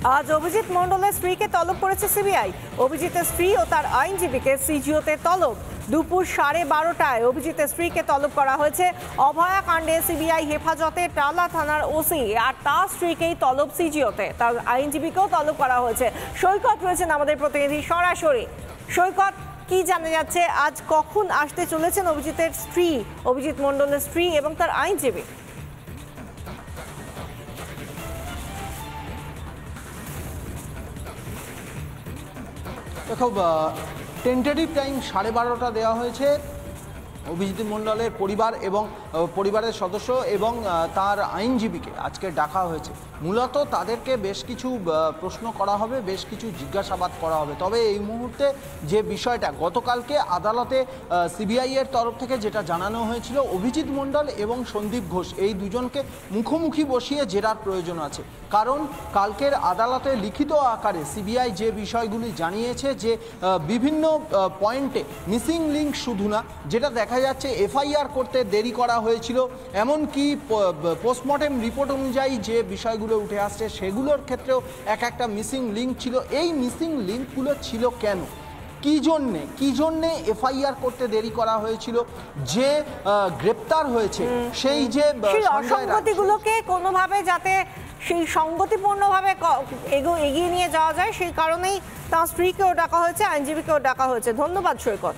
আজ অভিজিৎ মণ্ডলের স্ত্রীকে তলব করেছে সিবিআই। অভিজিতের স্ত্রী ও তার আইনজীবীকে সিজিওতে তলব। দুপুর 12:30টায় অভিজিতের স্ত্রীকে তলব করা হয়েছে। অভয়া কাণ্ডে সিবিআই হেফাজতে টালা থানার ওসি আর তার স্ত্রীকেই তলব সিজিওতে। তার আইনজীবীকেও তলব করা হয়েছে। সৈকত রয়েছেন আমাদের প্রতিনিধি সরাসরি। সৈকত, কি জানা যাচ্ছে আজ কখন আসতে চলেছেন অভিজিতের স্ত্রী, অভিজিৎ মণ্ডলের স্ত্রী এবং তার আইনজীবী? দেখো, টেন্টেটিভ টাইম 12:30টা দেওয়া হয়েছে অভিজিৎ মণ্ডলের পরিবার এবং পরিবারের সদস্য এবং তার আইনজীবীকে আজকে ডাকা হয়েছে। মূলত তাদেরকে বেশ কিছু প্রশ্ন করা হবে, বেশ কিছু জিজ্ঞাসাবাদ করা হবে। তবে এই মুহূর্তে যে বিষয়টা গতকালকে আদালতে সিবিআই এর তরফ থেকে যেটা জানানো হয়েছিল, অভিজিৎ মণ্ডল এবং সন্দীপ ঘোষ এই দুজনকে মুখোমুখি বসিয়ে জেরার প্রয়োজন আছে। কারণ কালকের আদালতে লিখিত আকারে সিবিআই যে বিষয়গুলি জানিয়েছে যে বিভিন্ন পয়েন্টে মিসিং লিঙ্ক শুধু না, যেটা দেখা যাচ্ছে এফআইআর করতে দেরি করা হয়েছিল, এমনকি পোস্টমর্টেম রিপোর্ট অনুযায়ী যে বিষয়গুলো উঠে আসছে সেগুলোর ক্ষেত্রেও একটা মিসিং লিঙ্ক ছিল। এই মিসিং লিঙ্কগুলো ছিল কেন, কি জন্যে এফআইআর করতে দেরি করা হয়েছিল, যে গ্রেপ্তার হয়েছে সেই যে অসঙ্গতিগুলোকে কোনোভাবে যাতে সেই সঙ্গতিপূর্ণভাবে এগিয়ে নিয়ে যাওয়া যায়, সেই কারণেই তার স্ত্রীকেও ডাকা হয়েছে, আইনজীবীকেও ডাকা হয়েছে। ধন্যবাদ সৈকত।